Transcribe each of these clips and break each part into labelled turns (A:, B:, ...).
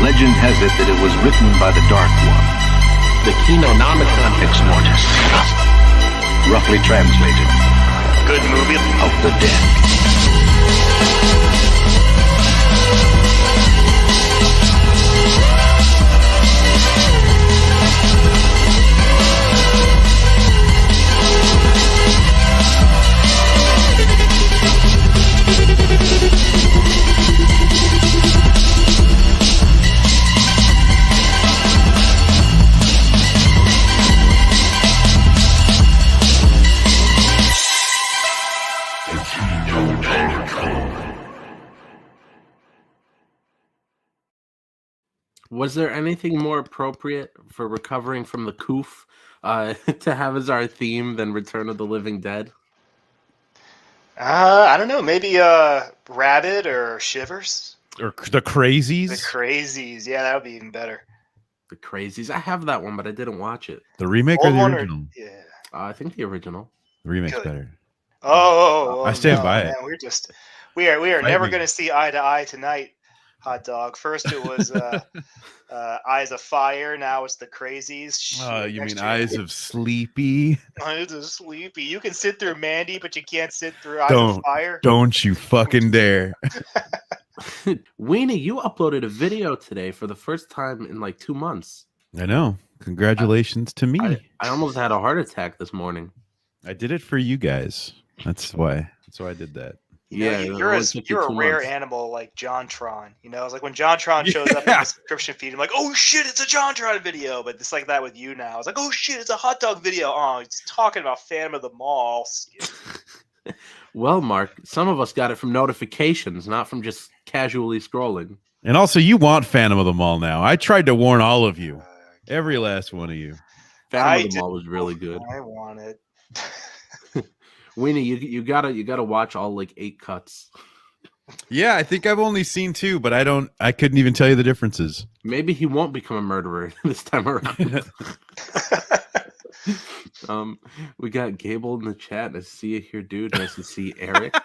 A: Legend has it that it was written by the Dark One.
B: The Kinonomicon ex mortis.
A: Roughly translated,
B: Good movie.
A: of the dead.
C: Was there anything more appropriate for recovering from the coof to have as our theme than Return of the Living Dead?
D: I don't know. Maybe Rabid or Shivers.
E: Or the Crazies.
D: The Crazies. Yeah, that would be even better.
C: The Crazies. I have that one, but I didn't watch it.
E: The remake or
D: Old
E: the
D: one
E: original?
D: yeah.
C: I think the original.
E: The remake's
D: Good.
E: better.
D: Oh,
E: I stand by
D: man,
E: it.
D: We are
E: Fight
D: never
E: me.
D: going to see eye to eye tonight, hot dog. First it was Eyes of Fire. Now it's the Crazies.
E: Oh, you
D: Next
E: mean
D: year-
E: Eyes of Sleepy?
D: Eyes of Sleepy. You can sit through Mandy, but you can't sit through Eyes
E: Don't.
D: of Fire.
E: Don't you fucking dare.
C: Weenie, you uploaded a video today for the first time in like 2 months.
E: I know. Congratulations to me.
C: I almost had a heart attack this morning.
E: I did it for you guys. That's why. That's why I did that.
C: Yeah, it
D: you're
C: only took you
D: you're a
C: 2
D: rare
C: months.
D: animal like JonTron. You know, it's like when JonTron shows up in
E: Yeah.
D: the subscription feed, I'm like, oh shit, it's a JonTron video. But it's like that with you now. It's like, oh shit, it's a hot dog video. Oh, it's talking about Phantom of the Mall.
C: Well, Mark, some of us got it from notifications, not from just casually scrolling.
E: And also, you want Phantom of the Mall now. I tried to warn all of you. Every last one of you.
C: Phantom of the Mall was really good.
D: I want it.
C: Weenie, you gotta watch all like 8 cuts.
E: Yeah, I think I've only seen 2, but I couldn't even tell you the differences.
C: Maybe he won't become a murderer this time around. We got Gable in the chat. Nice to see you here, dude. Nice to see Eric.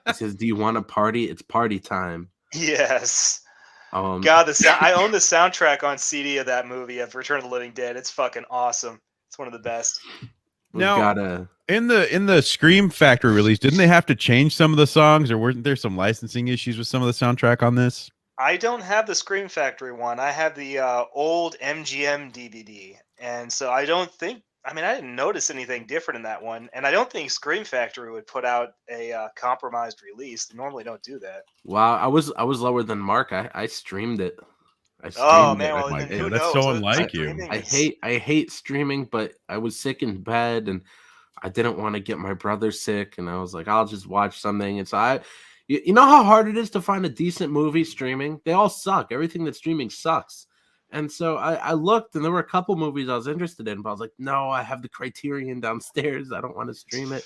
C: He says, "Do you want to party? It's party time."
D: Yes.
C: God,
D: I own the soundtrack on CD of that movie of Return of the Living Dead. It's fucking awesome. It's one of the best.
E: Now, in the Scream Factory release, didn't they have to change some of the songs, or weren't there some licensing issues with some of the soundtrack on this?
D: I don't have the Scream Factory one. I have the old MGM DVD, and so I don't think. I mean, I didn't notice anything different in that one, and I don't think Scream Factory would put out a compromised release. They normally don't do that.
C: wow, I was lower than Mark. I streamed it.
D: Oh man, well,
E: my
D: then
E: God,
D: who
E: that's
D: knows?
E: so unlike you.
D: Streaming
C: I
D: is-
C: hate streaming, but I was sick in bed and I didn't want to get my brother sick, and I was like, I'll just watch something. And so you know how hard it is to find a decent movie streaming? They all suck. Everything that's streaming sucks. And so I looked, and there were a couple movies I was interested in, but I was like, no, I have the Criterion downstairs. I don't want to stream it.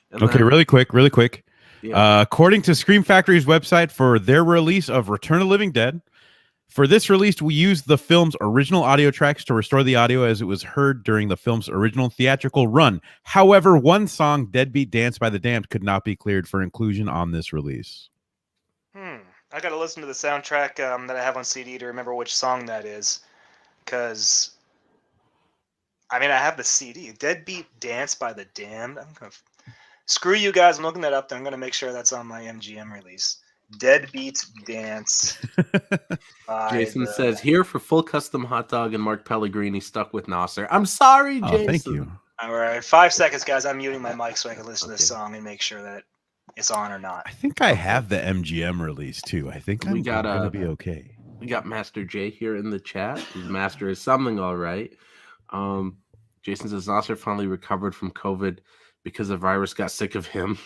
C: And
E: Okay,
C: then-
E: really quick.
C: Yeah.
E: According to Scream Factory's website, for their release of Return of the Living Dead, for this release, we used the film's original audio tracks to restore the audio as it was heard during the film's original theatrical run. However, one song, Deadbeat Dance by the Damned, could not be cleared for inclusion on this release.
D: I got to listen to the soundtrack that I have on CD to remember which song that is, because I mean I have the CD. Deadbeat Dance by the Damned. Screw you guys. I'm looking that up. I'm gonna make sure that's on my MGM release. Deadbeat Dance.
C: Jason says, here for full custom hot dog and Mark Pellegrini stuck with Nasser. I'm sorry, Jason.
E: Oh, thank you.
D: All right, 5 seconds, guys. I'm muting my mic so I can listen to this song and make sure that it's on or not.
E: I think I have the MGM release too. I think I'm gonna be okay.
C: We got Master J here in the chat. His master is something all right. Jason says Nasser finally recovered from COVID because the virus got sick of him.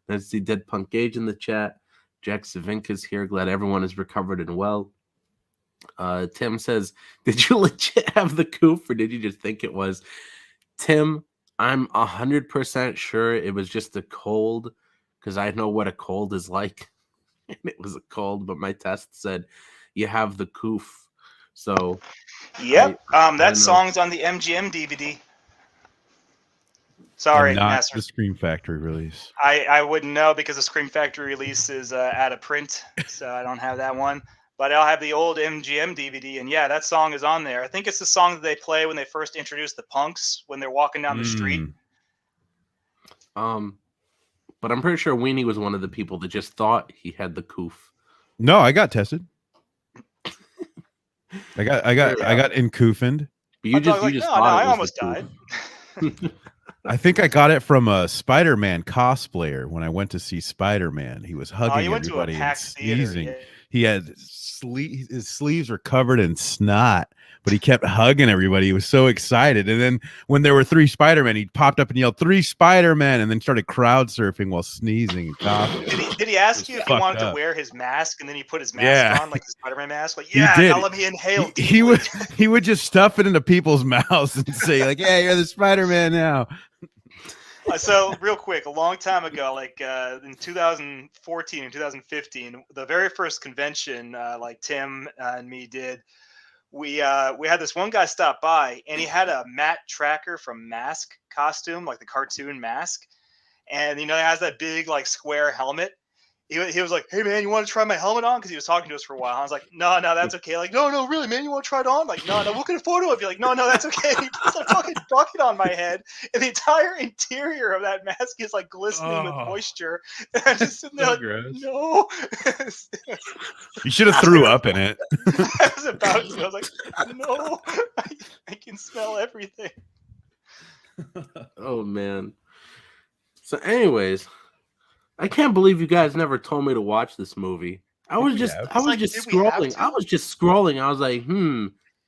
C: Let's see Dead Punk Gage in the chat. Jack Savinka's here. Glad everyone is recovered and well. Tim says, did you legit have the coof or did you just think it was? Tim, I'm 100% sure it was just a cold because I know what a cold is like. And it was a cold, but my test said you have the coof. So,
D: yep,
C: I
D: that song's on the MGM DVD. Sorry,
E: And not
D: Master.
E: the Scream Factory release.
D: I wouldn't know because the Scream Factory release is out of print, so I don't have that one. But I'll have the old MGM DVD, and yeah, that song is on there. I think it's the song that they play when they first introduce the punks when they're walking down the street.
C: But I'm pretty sure Weenie was one of the people that just thought he had the coof.
E: No, I got tested. I got encoofined.
C: But you just
D: no,
C: thought
D: I
C: it was
D: almost
C: the coof.
D: died.
E: I think I got it from a Spider-Man cosplayer when I went to see Spider-Man. He was hugging everybody and sneezing.
D: Yeah.
E: He had his sleeves were covered in snot, but he kept hugging everybody. He was so excited. And then when there were 3 Spider-Men, he popped up and yelled, 3 Spider-Men, and then started crowd surfing while sneezing and coughing.
D: Did he ask you if he wanted to wear his mask, and then he put his mask on, like the Spider-Man mask? Like,
E: he did.
D: now let me inhale.
E: He would just stuff it into people's mouths and say, like, "Hey, you're the Spider-Man now."
D: So real quick, a long time ago, like in 2014 and 2015, the very first convention, like Tim and me did, we had this one guy stop by, and he had a Matt Tracker from Mask costume, like the cartoon Mask, and he has that big like square helmet. He was like, "Hey man, you want to try my helmet on?" Because he was talking to us for a while. I was like, "No, that's okay." Like, "No, really, man, you want to try it on?" Like, "No, we'll get a photo of you." Like, "No, that's okay." He puts a fucking bucket on my head, and the entire interior of that mask is like glistening with moisture. And I'm just sitting there, like, no.
E: You should have threw up in it.
D: I was about to. I was like, "No, I can smell everything."
C: Oh man. So, anyways. I can't believe you guys never told me to watch this movie. I was just scrolling. I was like,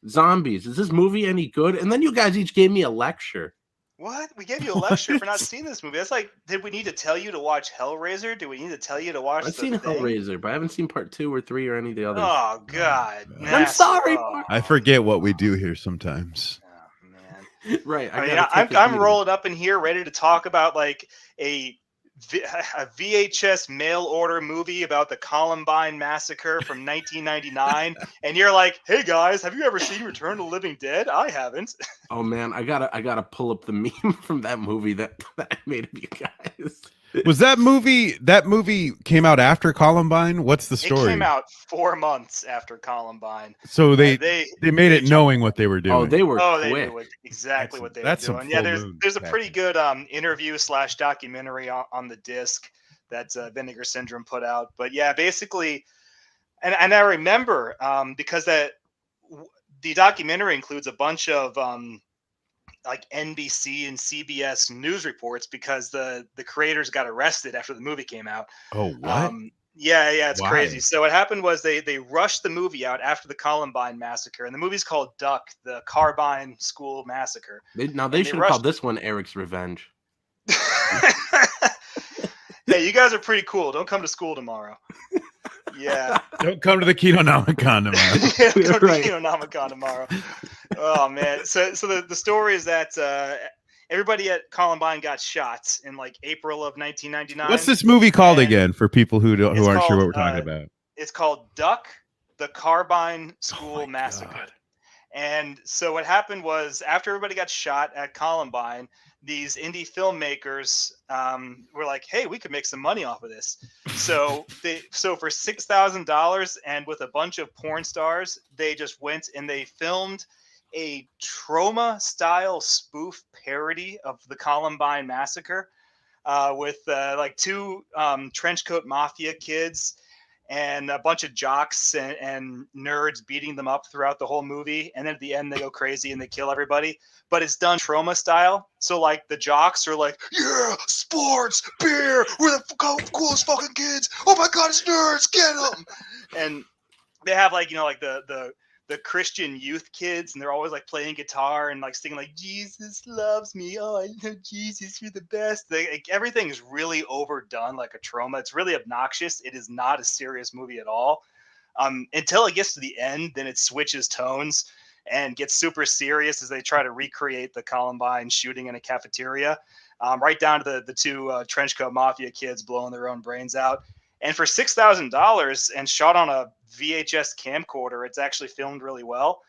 C: zombies. Is this movie any good? And then you guys each gave me a lecture.
D: What? We gave you a lecture for not seeing this movie. That's like, did we need to tell you to watch Hellraiser? Do we need to tell you to watch
C: I've seen Hellraiser, but I haven't seen part 2 or 3 or any of the others.
D: Oh, God.
C: I'm sorry, Mark.
E: I forget what we do here sometimes.
D: Oh, man.
C: Right.
D: I'm rolling up in here ready to talk about like a VHS mail order movie about the Columbine massacre from 1999, and you're like, "Hey guys, have you ever seen Return to the Living Dead?" I haven't.
C: Oh man, I gotta pull up the meme from that movie that I made of you guys.
E: Was that movie came out after Columbine? What's the story?
D: It came out 4 months after Columbine.
E: So they made it knowing what they were doing.
C: Oh, they were quick.
D: They knew exactly what they were doing. Yeah, there's a pretty good interview / documentary on the disc that Vinegar Syndrome put out. But yeah, basically, and I remember because the documentary includes a bunch of like NBC and CBS news reports because the creators got arrested after the movie came out.
E: Oh, what?
D: Yeah, it's crazy. So what happened was they rushed the movie out after the Columbine massacre, and the movie's called Duck, the Carbine School Massacre.
C: They should have called this one Eric's Revenge.
D: Hey, you guys are pretty cool. Don't come to school tomorrow. Yeah.
E: Don't come to the Kinonomicon tomorrow.
D: Yeah, come to the Kinonomicon tomorrow. Oh man. So the story is that everybody at Columbine got shot in like April of 1999.
E: What's this movie called again for people who aren't sure what we're talking about?
D: It's called Duck, the Carbine School Massacre. God. And so what happened was after everybody got shot at Columbine, these indie filmmakers were like, "Hey, we could make some money off of this." So for $6,000 and with a bunch of porn stars, they just went and they filmed a trauma-style spoof parody of the Columbine massacre with like 2 trenchcoat mafia kids and a bunch of jocks and nerds beating them up throughout the whole movie. And then at the end, they go crazy and they kill everybody. But it's done trauma style. So, like, the jocks are like, "Yeah, sports, beer, we're the coolest fucking kids. Oh, my God, it's nerds, get them." And they have, like, like the Christian youth kids, and they're always, like, playing guitar and, like, singing, like, "Jesus loves me. Oh, I love Jesus. You're the best." Everything is really overdone like a trauma. It's really obnoxious. It is not a serious movie at all. Until it gets to the end, then it switches tones and gets super serious as they try to recreate the Columbine shooting in a cafeteria, right down to the 2 trenchcoat mafia kids blowing their own brains out. And for $6,000 and shot on a VHS camcorder, it's actually filmed really well.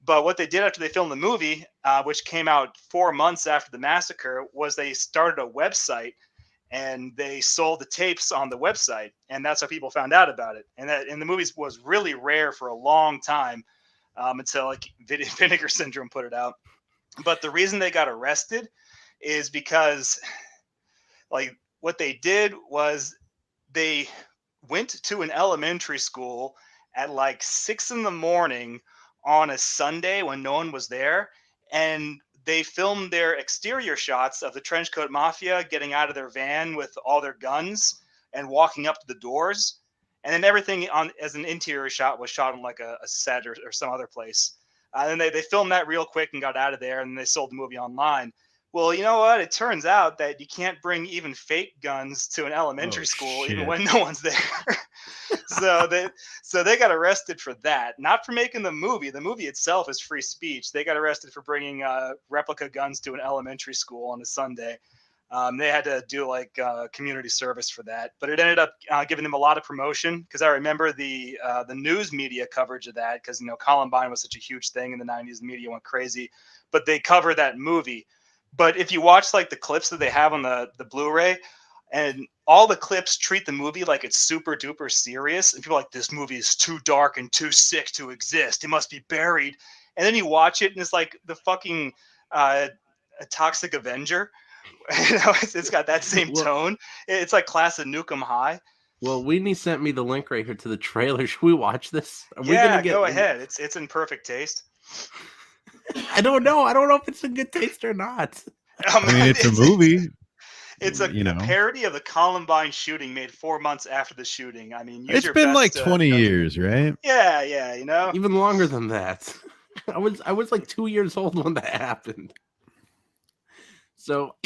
D: But what they did after they filmed the movie, which came out 4 months after the massacre, was they started a website and they sold the tapes on the website, and that's how people found out about it. And the movie was really rare for a long time, until like Vinegar Syndrome put it out. But the reason they got arrested is because, like, what they did was they went to an elementary school at like 6 a.m. on a Sunday when no one was there, and they filmed their exterior shots of the Trenchcoat Mafia getting out of their van with all their guns and walking up to the doors. And then everything on as an interior shot was shot on like a set or some other place. And then they filmed that real quick and got out of there, and they sold the movie online. Well, you know what? It turns out that you can't bring even fake guns to an elementary school, even when no one's there. so they got arrested for that, not for making the movie. The movie itself is free speech. They got arrested for bringing replica guns to an elementary school on a Sunday. They had to do like community service for that, but it ended up giving them a lot of promotion, because I remember the news media coverage of that, because Columbine was such a huge thing in the 90s. The media went crazy, but they cover that movie. But if you watch like the clips that they have on the Blu-ray, and all the clips treat the movie like it's super duper serious, and people are like, this movie is too dark and too sick to exist. It must be buried. And then you watch it, and it's like the fucking a Toxic Avenger. It's got that same tone. It's like Class of Nukem High.
C: Well, Weenie sent me the link right here to the trailer. Should we watch this?
D: Go ahead. It's in perfect taste.
C: I don't know. I don't know if it's in good taste or not.
E: I mean, it's a movie.
D: It's a parody of the Columbine shooting made 4 months after the shooting. I mean,
E: it's been like 20 years, right?
D: Yeah.
C: Even longer than that. I was like 2 years old when that happened. So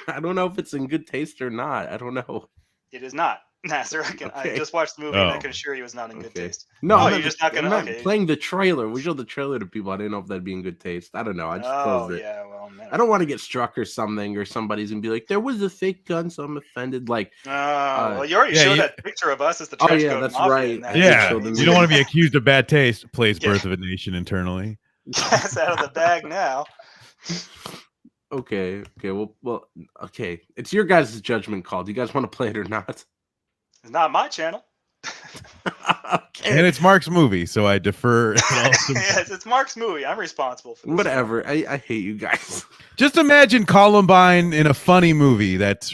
C: I don't know if it's in good taste or not. I don't know.
D: It is not. Nasser, I just watched the movie, and I can assure you it's not in good taste.
C: No,
D: you're just not gonna.
C: Playing the trailer. We showed the trailer to people. I didn't know if that'd be in good taste. I don't know. I just closed it.
D: Yeah, well, man.
C: I don't want to get struck or something, or somebody's gonna be like, "There was a fake gun," so I'm offended. Like,
D: well, you already showed that picture of us as the trench coat
C: that's
D: mafia.
C: right.
E: Yeah, you don't want to be accused of bad taste. Plays Birth of a Nation internally.
D: That's out of the bag now.
C: Okay. Well. Okay. It's your guys' judgment call. Do you guys want to play it or not?
D: It's not my channel.
C: Okay.
E: And it's Mark's movie, so I defer.
D: Yes, it's Mark's movie. I'm responsible for this.
C: Whatever. I hate you guys.
E: Just imagine Columbine in a funny movie. That's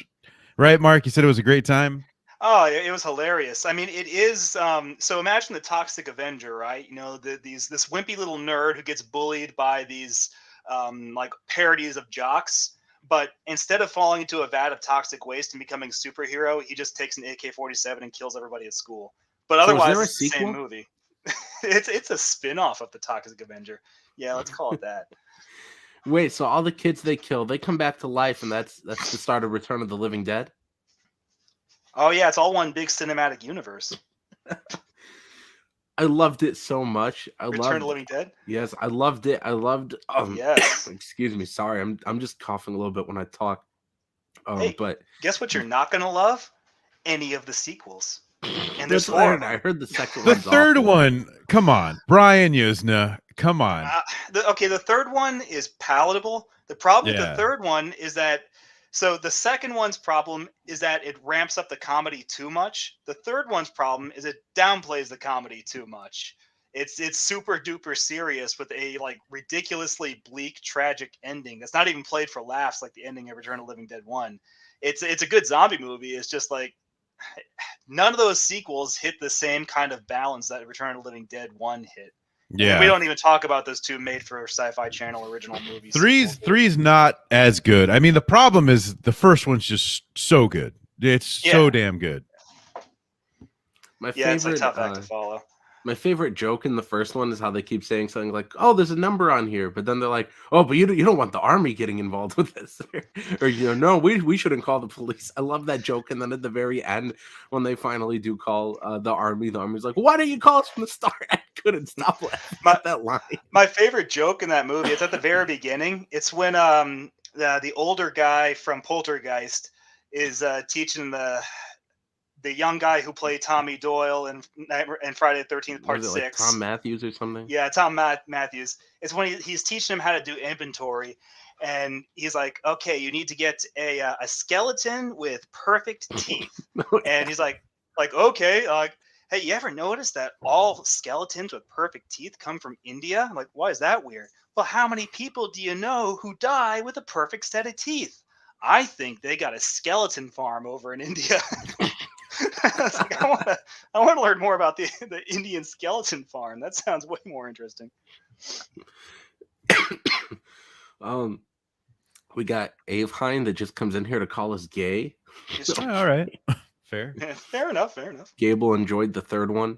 E: right, Mark. You said it was a great time.
D: Oh, it was hilarious. I mean, it is. So imagine the Toxic Avenger, right? This wimpy little nerd who gets bullied by these like parodies of jocks. But instead of falling into a vat of toxic waste and becoming a superhero, he just takes an AK-47 and kills everybody at school. But otherwise, it's the same movie. It's a spin-off of the Toxic Avenger. Yeah, let's call it that.
C: Wait, so all the kids they kill, they come back to life, and that's the start of Return of the Living Dead?
D: Oh yeah, it's all one big cinematic universe.
C: I loved it so much.
D: Return of the Living Dead?
C: Yes, I loved it. I loved.
D: Yes.
C: Excuse me. Sorry, I'm just coughing a little bit when I talk.
D: Hey,
C: but
D: guess what? You're not gonna love any of the sequels. And there's
C: four. I heard the second one.
E: The third one. Come on, Brian Yuzna. Come on.
D: The third one is palatable. The problem with the third one is that. So the second one's problem is that it ramps up the comedy too much. The third one's problem is it downplays the comedy too much. It's super duper serious with a like ridiculously bleak, tragic ending that's not even played for laughs like the ending of Return of the Living Dead 1. It's a good zombie movie. It's just like none of those sequels hit the same kind of balance that Return of the Living Dead 1 hit.
E: Yeah,
D: and we don't even talk about those two made for Sci-Fi Channel original movies.
E: Three's not as good. I mean, the problem is the first one's just so good. It's so damn good.
D: It's a tough act to follow.
C: My favorite joke in the first one is how they keep saying something like, "Oh, there's a number on here," but then they're like, "Oh, but you don't want the army getting involved with this," or no, we shouldn't call the police. I love that joke, and then at the very end, when they finally do call the army's like, "Why don't you call us from the start?" I couldn't stop laughing at that line.
D: My favorite joke in that movie is at the very beginning. It's when the older guy from Poltergeist is teaching the young guy who played Tommy Doyle in Friday the 13th Part 6.
C: Like Tom Matthews or something?
D: Yeah, Tom Matthews. It's when he's teaching him how to do inventory. And he's like, okay, you need to get a skeleton with perfect teeth. And he's like, okay, hey, you ever notice that all skeletons with perfect teeth come from India? I'm like, why is that weird? Well, how many people do you know who die with a perfect set of teeth? I think they got a skeleton farm over in India. I was like, I want to learn more about the Indian skeleton farm. That sounds way more interesting.
C: We got Aveheim that just comes in here to call us gay.
E: All right. Fair.
D: Yeah, fair enough.
C: Gable enjoyed the third one.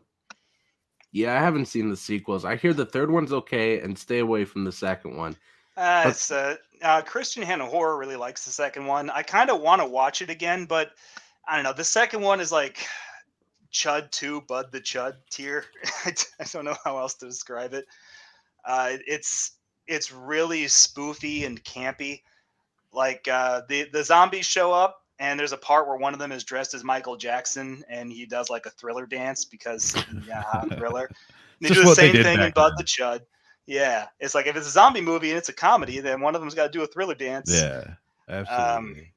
C: Yeah, I haven't seen the sequels. I hear the third one's okay, and stay away from the second one.
D: Christian Hannah Horror really likes the second one. I kind of want to watch it again, but I don't know. The second one is like Chud 2, Bud the Chud tier. I don't know how else to describe it. It's really spoofy and campy. Like the zombies show up, and there's a part where one of them is dressed as Michael Jackson, and he does like a Thriller dance because Thriller. They do the same thing in Bud the Chud. Yeah, it's like if it's a zombie movie and it's a comedy, then one of them's got to do a Thriller dance.
E: Yeah, absolutely.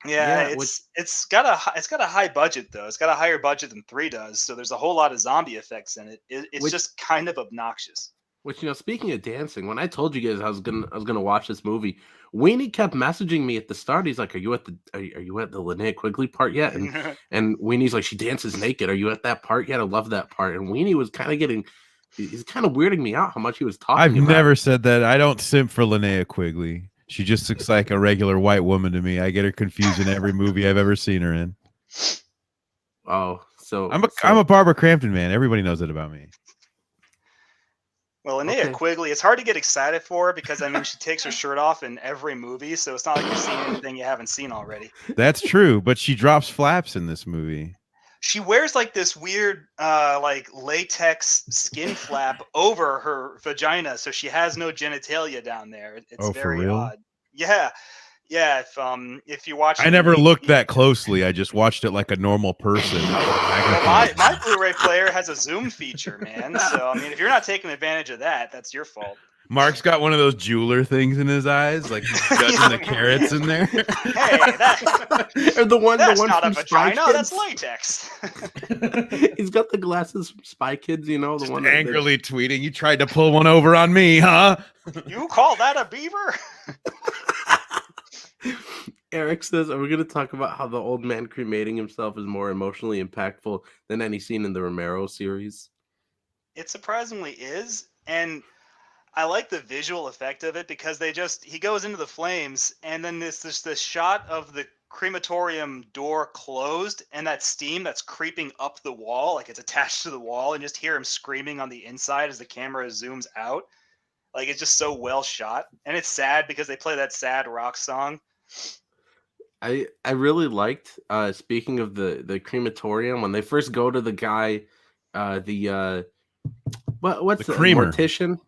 D: It's got a high budget though. It's got a higher budget than 3 does, so there's a whole lot of zombie effects in it. It's just kind of obnoxious.
C: Which, speaking of dancing, when I told you guys I was gonna watch this movie, Weenie kept messaging me at the start. He's like, "Are you at the Linnea Quigley part yet?" And Weenie's like, "She dances naked. Are you at that part yet?" I love that part. And Weenie was kind of he's kind of weirding me out how much he was talking.
E: I've never said that. I don't simp for Linnea Quigley. She just looks like a regular white woman to me. I get her confused in every movie I've ever seen her in.
C: Oh, so
E: I'm a Barbara Crampton man. Everybody knows that about me.
D: Well, Linnea Quigley, it's hard to get excited for her because, I mean, she takes her shirt off in every movie, so it's not like you've seen anything you haven't seen already.
E: That's true, but she drops flaps in this movie.
D: She wears like this weird like latex skin flap over her vagina, so she has no genitalia down there. It's very odd. Yeah, if you watch
E: I never looked that closely. I just watched it like a normal person.
D: Well, my Blu-ray player has a zoom feature, man. So, I mean, if you're not taking advantage of that, that's your fault.
E: Mark's got one of those jeweler things in his eyes, like he's judging the carrots in there.
D: Hey,
C: or the one
D: not
C: from
D: a vagina,
C: Spy
D: that's latex.
C: He's got the glasses from Spy Kids, the
E: just
C: one
E: angrily tweeting, "You tried to pull one over on me, huh?"
D: You call that a beaver?
C: Eric says, "Are we going to talk about how the old man cremating himself is more emotionally impactful than any scene in the Romero series?"
D: It surprisingly is, and I like the visual effect of it because he goes into the flames, and then this shot of the crematorium door closed, and that steam that's creeping up the wall, like it's attached to the wall, and just hear him screaming on the inside as the camera zooms out. Like, it's just so well shot, and it's sad because they play that sad rock song.
C: I really liked, speaking of the crematorium, when they first go to the guy, what's the
E: creamer.
C: Mortician?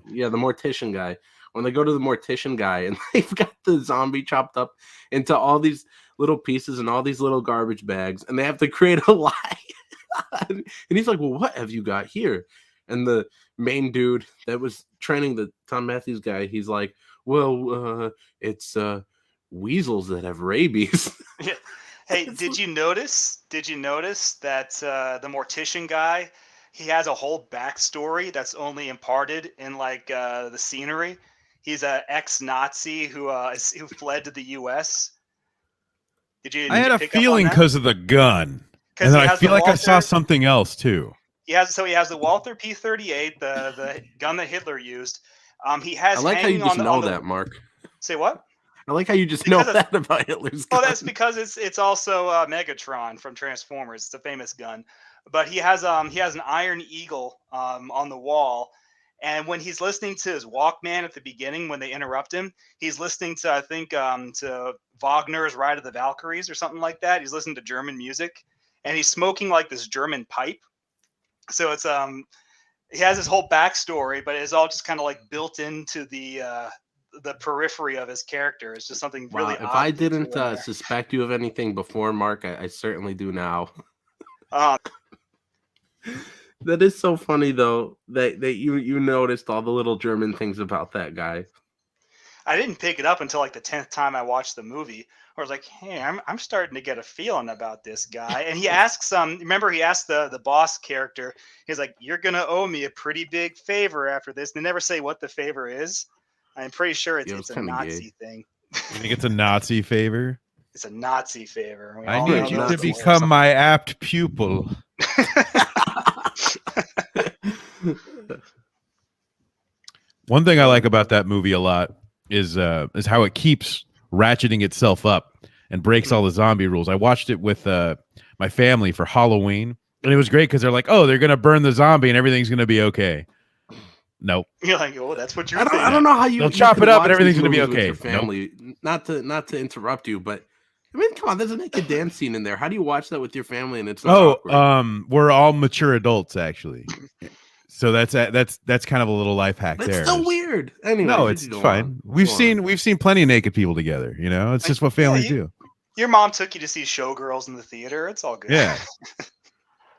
C: Yeah, the mortician guy. When they go to the mortician guy and they've got the zombie chopped up into all these little pieces and all these little garbage bags, and they have to create a lie. And he's like, "Well, what have you got here?" And the main dude that was training the Tom Matthews guy, he's like, "Well, it's weasels that have rabies."
D: Yeah. Hey, did you notice that the mortician guy, he has a whole backstory that's only imparted in like the scenery? He's an ex-Nazi who fled to the U.S.
E: I had a feeling because of the gun, and then I feel like I saw something else too.
D: He has the Walther P-38, the gun that Hitler used. He has.
C: I like how you just know that, Mark.
D: Say what?
C: I like how you just know that about Hitler's gun.
D: Oh, that's because it's also Megatron from Transformers. It's a famous gun. But he has an Iron Eagle on the wall, and when he's listening to his Walkman at the beginning, when they interrupt him, he's listening to, I think, to Wagner's Ride of the Valkyries or something like that. He's listening to German music, and he's smoking like this German pipe. So it's he has his whole backstory, but it's all just kind of like built into the periphery of his character. It's just something really odd.
C: If I didn't suspect you of anything before, Mark, I certainly do now. That is so funny though that you noticed all the little German things about that guy.
D: I didn't pick it up until like the 10th time I watched the movie. I was like, hey, I'm starting to get a feeling about this guy. And he asks remember he asked the boss character, he's like, you're gonna owe me a pretty big favor after this. They never say what the favor is. I'm pretty sure
C: Yeah,
D: it's a
C: kinda
D: Nazi
C: gay.
D: thing.
E: You think it's a Nazi favor?
D: It's a Nazi favor. We
E: I
D: all
E: need
D: know
E: you
D: those
E: to
D: things.
E: become my apt pupil. One thing I like about that movie a lot is how it keeps ratcheting itself up and breaks all the zombie rules. I watched it with my family for Halloween, and it was great because they're like, "Oh, they're gonna burn the zombie and everything's gonna be okay." Nope.
D: You're like, oh, that's what you're
C: I
D: thinking.
C: don't know how you
E: They'll
C: you
E: chop
C: can
E: it up and
C: watch
E: everything's
C: these
E: gonna be
C: movies with
E: okay.
C: your family. Not to interrupt you, but I mean, come on, there's a naked dance scene in there. How do you watch that with your family and it's not awkward?
E: We're all mature adults actually, so that's kind of a little life hack
C: It's
E: there.
C: still weird. Anyway,
E: No, it's fine. We've seen plenty of naked people together. You know, it's just what families do.
D: Your mom took you to see Showgirls in the theater. It's all good.
E: Yeah.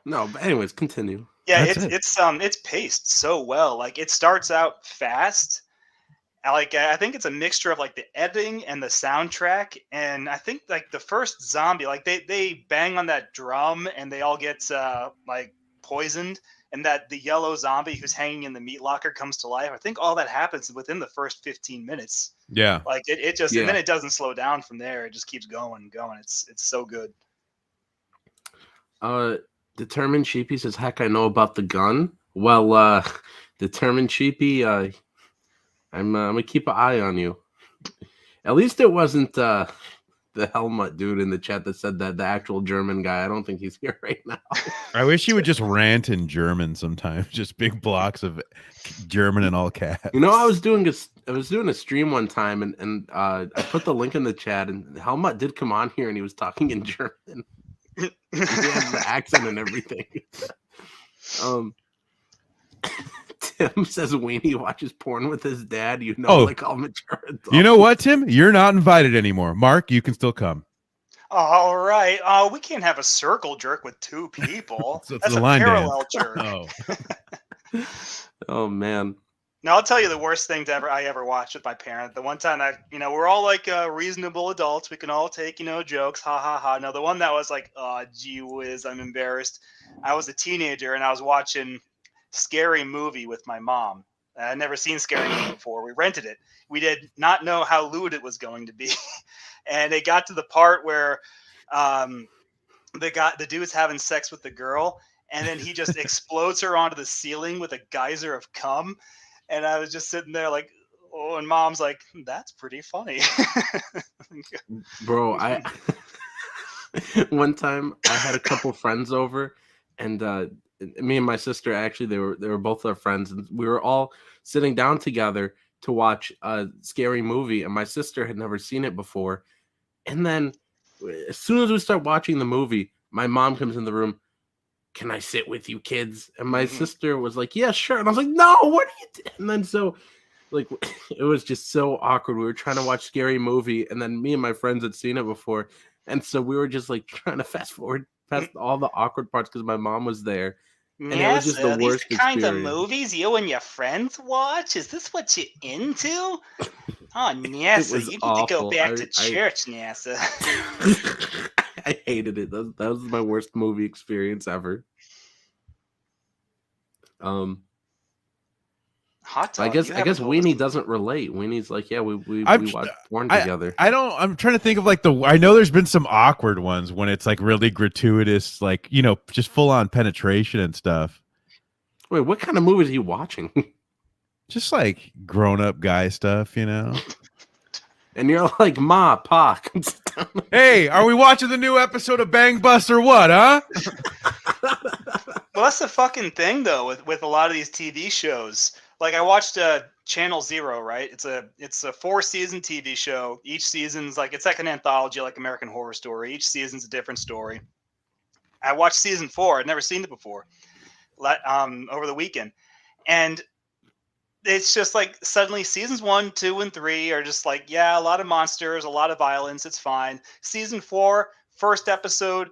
C: No, but anyways, continue.
D: Yeah,
E: That's
D: it's paced so well. Like it starts out fast. I think it's a mixture of like the editing and the soundtrack, and I think like the first zombie, like they bang on that drum and they all get like poisoned, and that the yellow zombie who's hanging in the meat locker comes to life. I think all that happens within the first 15 minutes.
E: Yeah.
D: Like it just
C: Yeah.
D: and then it doesn't slow down from there. It just keeps going and going. It's so good.
C: Determined Sheepy says, heck, I know about the gun. Well, Determined Sheepy, I'm gonna keep an eye on you. At least it wasn't the helmet dude in the chat that said that, the actual German guy. I don't think he's here right now.
E: I wish he would just rant in German sometimes, just big blocks of German in all caps.
C: You know, I was doing a stream one time, and I put the link in the chat, and Helmut did come on here, and he was talking in German. He has the accent and everything. Tim says Weenie watches porn with his dad. You know, like all mature adults.
E: You know what, Tim? You're not invited anymore. Mark, you can still come.
D: All right. We can't have a circle jerk with two people.
E: So it's
D: That's
E: the
D: a
E: line
D: parallel
E: dance.
D: jerk.
C: Oh man.
D: Now I'll tell you the worst thing I ever watched with my parent. The one time we're all like reasonable adults. We can all take, jokes. Ha ha ha. Now the one that was like, oh, gee whiz, I'm embarrassed. I was a teenager and I was watching Scary Movie with my mom. I'd never seen Scary Movie before. We rented it. We did not know how lewd it was going to be. And it got to the part where the dude's having sex with the girl, and then he just explodes her onto the ceiling with a geyser of cum. And I was just sitting there like, oh, and mom's like, that's pretty funny.
C: Bro, one time I had a couple friends over, and me and my sister, actually, they were both our friends, and we were all sitting down together to watch a Scary Movie, and my sister had never seen it before. And then as soon as we start watching the movie, my mom comes in the room. Can I sit with you kids? And my sister was like, yeah, sure. And I was like, no, what are you doing? And then so like it was just so awkward. We were trying to watch Scary Movie, and then me and my friends had seen it before. And so we were just like trying to fast forward past all the awkward parts because my mom was there. And it was just the worst
D: these kinds of
C: experience.
D: movies you and your friends watch? Is this what you're into? Oh, NASA,
C: was
D: you need to go
C: awful.
D: back to church, NASA.
C: I hated it. That was my worst movie experience ever.
D: Hot dog.
C: I guess Weenie doesn't relate. Weenie's like, yeah, we watch porn together.
E: I'm trying to think of like I know there's been some awkward ones when it's like really gratuitous, like, just full on penetration and stuff.
C: Wait, what kind of movies are you watching?
E: Just like grown up guy stuff,
C: And you're like, Ma, Pa.
E: Hey, are we watching the new episode of Bang Bus or what, huh?
D: Well, that's the fucking thing though with a lot of these TV shows. Like I watched Channel Zero, right? It's a 4-season TV show. Each season's it's like an anthology, like American Horror Story. Each season's a different story. I watched season 4. I'd never seen it before. Over the weekend, and it's just like suddenly seasons 1, 2, and 3 are just like, yeah, a lot of monsters, a lot of violence. It's fine. Season 4, first episode,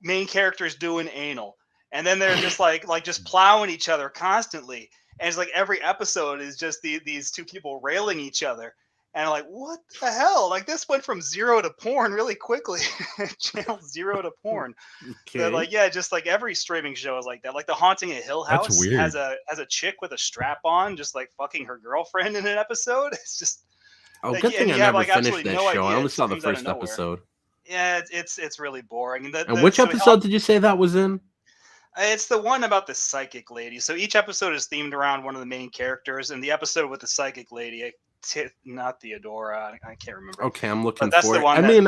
D: main character's doing anal. and then they're just like just plowing each other constantly. And it's like every episode is just these two people railing each other. And I'm like, what the hell? Like this went from zero to porn really quickly. Channel 0 to porn.
C: Okay.
D: But like, yeah, just like every streaming show is like that. Like The Haunting of Hill
E: That's
D: House
E: weird.
D: has a chick with a strap on, just like fucking her girlfriend in an episode. It's just
C: Oh,
D: like,
C: good
D: and
C: thing
D: you
C: I
D: have,
C: never
D: like,
C: finished
D: absolutely
C: that
D: no
C: show. I
D: idea.
C: only
D: It
C: saw the
D: comes out of
C: first
D: nowhere.
C: episode.
D: Yeah, it's really boring.
C: And which episode did you say that was in?
D: It's the one about the psychic lady. So each episode is themed around one of the main characters, and the episode with the psychic lady, not Theodora, I can't remember.
C: Okay, I'm looking
D: But that's
C: for
D: the
C: it.
D: one
C: I
D: that-
C: mean,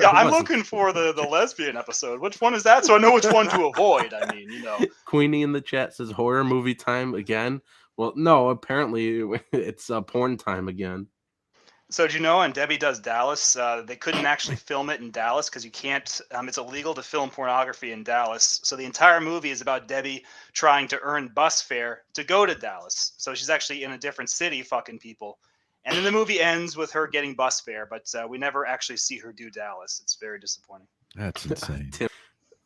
D: Yeah, I'm looking for the lesbian episode. Which one is that? So I know which one to avoid. I mean, you know.
C: Queenie in the chat says horror movie time again. Well, no, apparently it's porn time again.
D: So do you know, and Debbie Does Dallas, they couldn't actually film it in Dallas because you can't, it's illegal to film pornography in Dallas. So the entire movie is about Debbie trying to earn bus fare to go to Dallas. So she's actually in a different city fucking people. And then the movie ends with her getting bus fare, but we never actually see her do Dallas. It's very disappointing.
E: That's insane.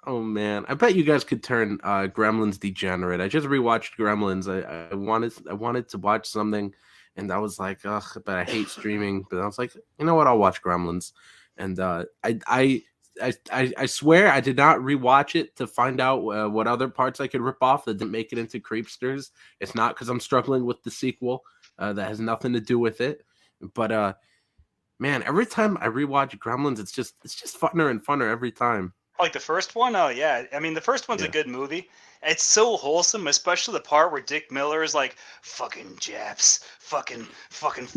C: Oh man, I bet you guys could turn Gremlins degenerate. I just rewatched Gremlins. I wanted to watch something, and I was like, ugh, but I hate streaming. But I was like, you know what? I'll watch Gremlins. And I swear I did not rewatch it to find out what other parts I could rip off that didn't make it into Creepsters. It's not because I'm struggling with the sequel. That has nothing to do with it. But man, every time I rewatch Gremlins, it's just funner and funner every time.
D: Like the first one? Oh, yeah. I mean, the first one's a good movie. It's so wholesome, especially the part where Dick Miller is like, fucking Japs, fucking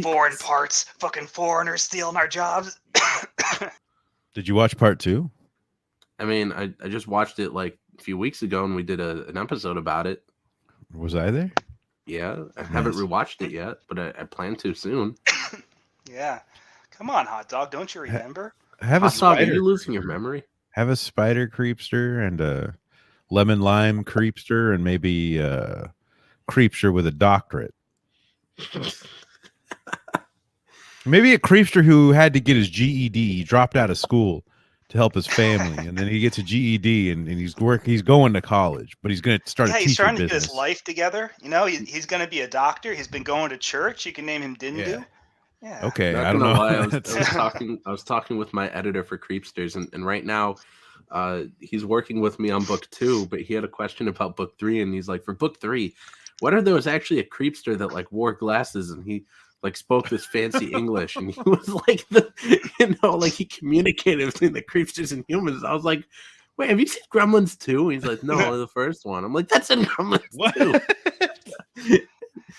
D: foreign parts, fucking foreigners stealing our jobs.
E: Did you watch part 2?
C: I mean, I just watched it like a few weeks ago, and we did an episode about it.
E: Was I there?
C: Yeah, I haven't rewatched it yet, but I plan to soon.
D: Yeah. Come on, Hot Dog. Don't you remember?
E: Have a
C: Hot Dog, are
E: spider.
C: you losing your memory?
E: Have a spider creepster and a lemon lime creepster and maybe a creepster with a doctorate. Maybe a creepster who had to get his GED. He dropped out of school to help his family, and then he gets a GED and he's going to college, but he's going to start a teacher
D: he's trying to
E: business.
D: get his life together. You know, he's going to be a doctor. He's been going to church. You can name him Dindu. Yeah.
E: Okay,
C: Not
E: I don't
C: gonna
E: know.
C: lie, I was talking with my editor for Creepsters, and right now he's working with me on book 2, but he had a question about book 3, and he's like, for book 3, what if there was actually a creepster that like wore glasses and he like spoke this fancy English, and he was like like he communicated between the creepsters and humans. I was like, wait, have you seen Gremlins 2? He's like, no, the first one. I'm like, that's in Gremlins 2.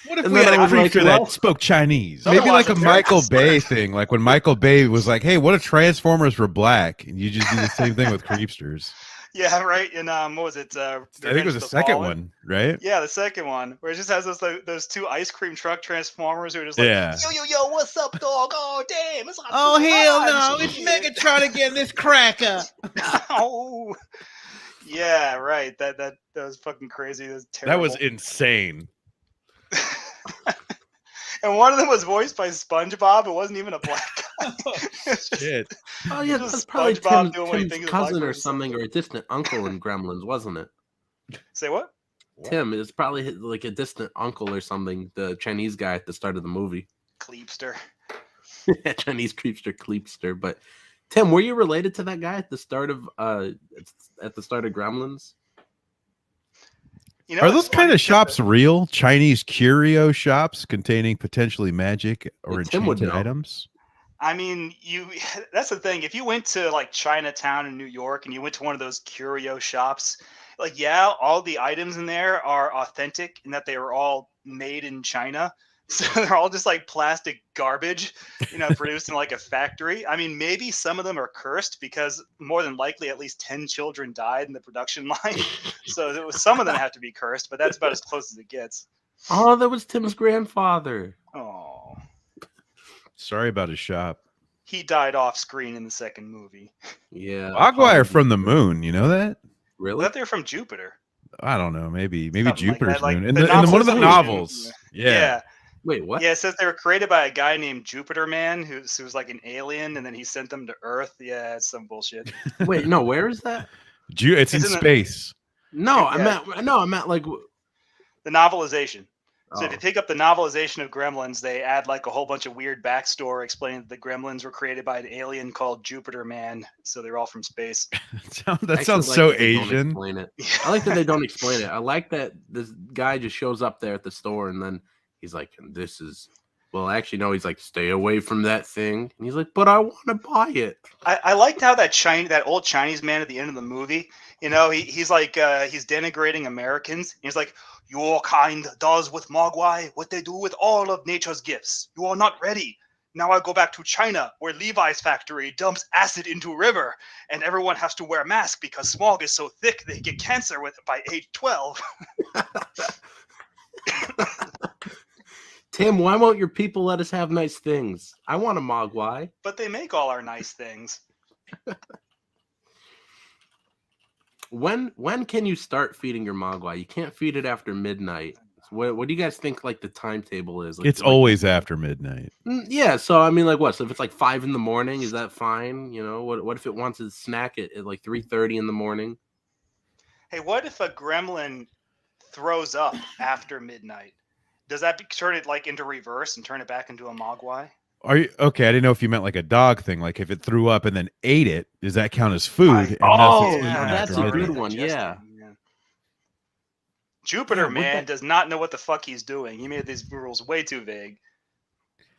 E: What if
C: And
E: we
C: then
E: had
C: I
E: a
C: was like,
E: creepster
C: well-
E: that spoke Chinese?
D: Otherwise,
E: Maybe like a
D: it's
E: Michael
D: very
E: Bay thing, like when Michael Bay was like, "Hey, what if Transformers were black?" And you just do the same thing with creepsters.
D: Yeah, right. And what was it?
E: I think it was the second one, right?
D: Yeah, the second one, where it just has those two ice cream truck Transformers who are just like,
E: Yeah.
D: yo, what's up, dog? Oh, damn, it's
F: Oh, hell no. It's Megatron again, this cracker.
D: Oh, yeah, right. That was fucking crazy. That was terrible.
E: That was insane.
D: And one of them was voiced by SpongeBob. It wasn't even a black guy. It's just-
E: Shit.
C: Oh yeah,
D: Just
C: that's probably
D: SpongeBob doing what he
C: Tim's
D: thinks is black
C: cousin or
D: person.
C: something, or a distant uncle in Gremlins, wasn't it?
D: Say what?
C: Tim is probably like a distant uncle or something. The Chinese guy at the start of the movie,
D: Cleepster.
C: Chinese creepster, Cleepster. But Tim, were you related to that guy at the start of Gremlins?
D: You know,
E: Are
D: it's
E: those kind
D: funny
E: of shops real? Chinese curio shops containing potentially magic or
C: Yeah, Tim would
E: enchanted
C: know.
E: items?
D: I mean, that's the thing. If you went to like Chinatown in New York and you went to one of those curio shops, like, yeah, all the items in there are authentic in that they were all made in China. So they're all just like plastic garbage, produced in like a factory. I mean, maybe some of them are cursed because more than likely at least 10 children died in the production line. So some of them have to be cursed, but that's about as close as it gets.
C: Oh, that was Tim's grandfather.
D: Oh,
E: Sorry about his shop.
D: he died off screen in the second movie.
C: Yeah,
E: Agua are from the moon. You know that?
D: I
C: really?
D: thought they were from Jupiter.
E: I don't know. Maybe
D: Something like
E: Jupiter's
D: that, like
E: moon. In
D: the
E: one of the
D: novels.
E: novels. Yeah.
C: Wait, what?
D: Yeah, it says they were created by a guy named Jupiter Man who was like an alien, and then he sent them to Earth. Yeah, it's some bullshit.
C: Wait, no, where is that?
E: It's in
D: It's in the-
E: space.
C: No,
D: Yeah.
C: I meant like.
D: The novelization. So if
C: Oh.
D: you pick up the novelization of Gremlins, they add like a whole bunch of weird backstory explaining that the Gremlins were created by an alien called Jupiter Man. So they're all from space.
E: That
C: I actually
E: sounds
C: like
E: so
C: that they don't
E: Asian.
C: explain it. I like that they don't explain it. I like that this guy just shows up there at the store and then he's like, "This is." Well, actually, no. He's like, "Stay away from that thing," and he's like, "But I want to buy it."
D: I liked how that old Chinese man at the end of the movie, he's like he's denigrating Americans. He's like, your kind does with Mogwai what they do with all of nature's gifts. You are not ready. Now I go back to China, where Levi's factory dumps acid into a river, and everyone has to wear a mask because smog is so thick they get cancer with it by age 12.
C: Tim, why won't your people let us have nice things? I want a Mogwai.
D: But they make all our nice things.
C: When can you start feeding your Mogwai? You can't feed it after midnight. What do you guys think like the timetable is? Like,
E: It's always after midnight.
C: Yeah, so I mean, like what? So if it's like 5 in the morning, is that fine? What if it wants to snack it at like 3:30 in the morning?
D: Hey, what if a gremlin throws up after midnight? Does that turn it like into reverse and turn it back into a Mogwai?
E: Are you okay? I didn't know if you meant like a dog thing. Like if it threw up and then ate it, does that count as food?
C: That's a good one.
D: Digesting,
C: Yeah.
D: Jupiter
C: Yeah,
D: Man does not know what the fuck he's doing. He made these rules way too vague.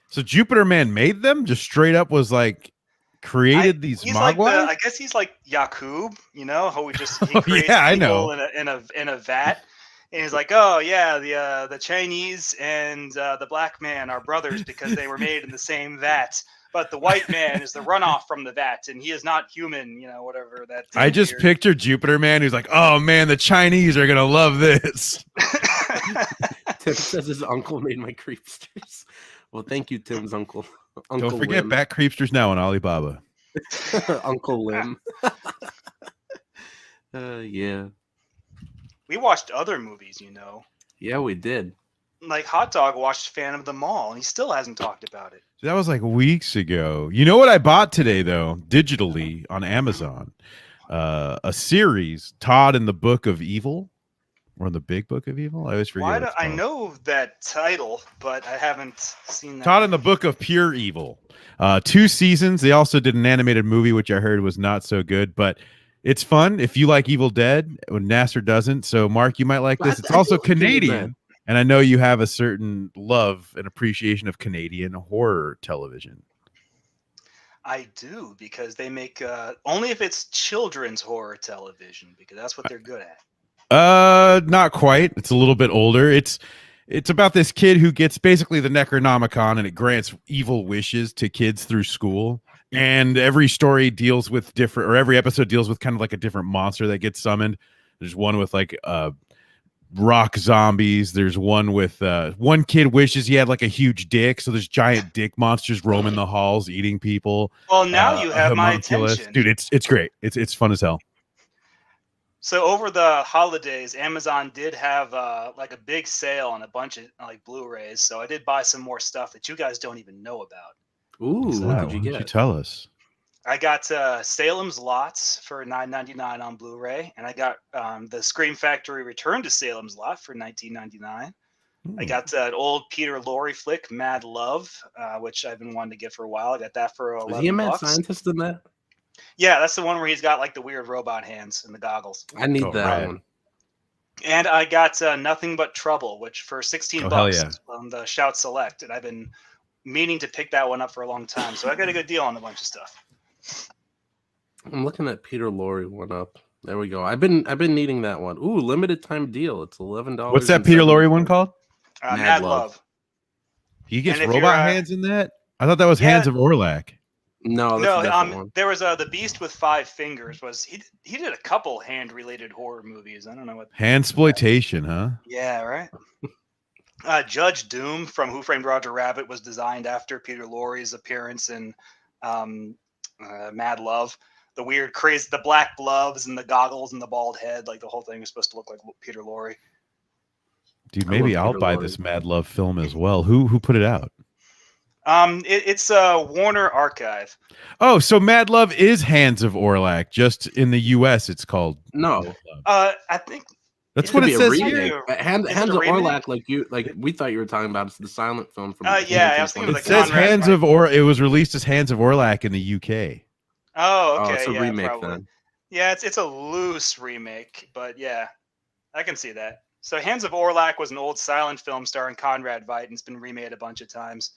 E: So Jupiter Man made them? Just straight up was like created these
D: He's
E: Mogwai?
D: like I guess he's like Yakub, how he creates
E: yeah, I
D: people
E: know.
D: in a vat. And he's like, oh yeah, the Chinese and the black man are brothers because they were made in the same vat. But the white man is the runoff from the vat, and he is not human, whatever that.
E: I just picture Jupiter Man who's like, oh man, the Chinese are gonna love this.
C: Tim says his uncle made my creepsters. Well, thank you, Tim's uncle.
E: Don't forget
C: Lim.
E: Bat Creepsters now on Alibaba.
C: Uncle Lim. Yeah.
D: We watched other movies,
C: Yeah, we did.
D: Like Hot Dog watched Phantom of the Mall, and he still hasn't talked about it.
E: That was like weeks ago. You know what I bought today though, digitally on Amazon? A series, Todd in the Book of Evil, or in the Big Book of Evil. I always forget.
D: I know that title, but I haven't seen that.
E: Todd in the Book of Pure Evil. 2 seasons. They also did an animated movie, which I heard was not so good, but it's fun if you like Evil Dead. When Nasser doesn't, so Mark, you might like this. It's also Canadian. And I know you have a certain love and appreciation of Canadian horror television.
D: I do, because they make only if it's children's horror television, because that's what they're good at.
E: Not quite. It's a little bit older. It's about this kid who gets basically the Necronomicon, and it grants evil wishes to kids through school. And every story deals with different, or every episode deals with kind of like a different monster that gets summoned. There's one with like rock zombies. There's one with one kid wishes he had like a huge dick, so there's giant dick monsters roaming the halls eating people.
D: Well, now you have my attention,
E: dude. It's great. It's fun as hell.
D: So over the holidays, Amazon did have like a big sale on a bunch of like Blu-rays. So I did buy some more stuff that you guys don't even know about.
C: Ooh,
D: So,
C: what did you get?
E: You tell us.
D: I got Salem's Lots for $9.99 on Blu-ray, and I got the Scream Factory Return to Salem's Lot for $19.99. I got an old Peter Lorre flick, Mad Love, which I've been wanting to get for a while. I got that for $11.
C: Was he a mad scientist in that?
D: Yeah, that's the one where he's got like the weird robot hands and the goggles.
C: I need that one.
D: And I got Nothing But Trouble, which for $16
E: yeah.
D: on the Shout Select, and I've been meaning to pick that one up for a long time. So I got a good deal on a bunch of stuff.
C: I'm looking at Peter Lorre one up. There we go. I've been needing that one. Ooh, limited time deal. It's $11.
E: What's that Peter Lorre one called?
D: Mad Love.
E: He gets
D: And if
E: robot
D: you're,
E: hands in that? I thought that was Hands of Orlac.
C: No, that's a different one.
D: There was the Beast with 5 Fingers. He did a couple hand related horror movies. I don't know what.
E: Handsploitation, huh?
D: Yeah, right. Judge Doom from Who Framed Roger Rabbit was designed after Peter Lorre's appearance in Mad Love. The weird, crazy, the black gloves and the goggles and the bald head, like the whole thing was supposed to look like Peter Lorre.
E: Dude, maybe I'll buy this Mad Love film as well. Who put it out?
D: It's a Warner Archive.
E: Oh, so Mad Love is Hands of Orlac. Just in the U.S., it's called.
C: No,
D: I think
E: That's
C: it
E: what
C: could
E: it
C: be a
E: says
C: remake.
E: here.
C: Hands
D: Is it a
C: of
D: remake?
C: Orlac, like we thought you were talking about. It's the silent film from.
D: Yeah, I was thinking of
E: It
D: the
E: says
D: Conrad
E: Hands
D: White.
E: of Or. It was released as Hands of Orlac in the U.K.
D: Oh,
C: Oh,
D: okay,
C: it's a
D: yeah,
C: remake
D: probably.
C: then.
D: Yeah, it's a loose remake, but yeah, I can see that. So Hands of Orlac was an old silent film starring Conrad Veidt, and it's been remade a bunch of times.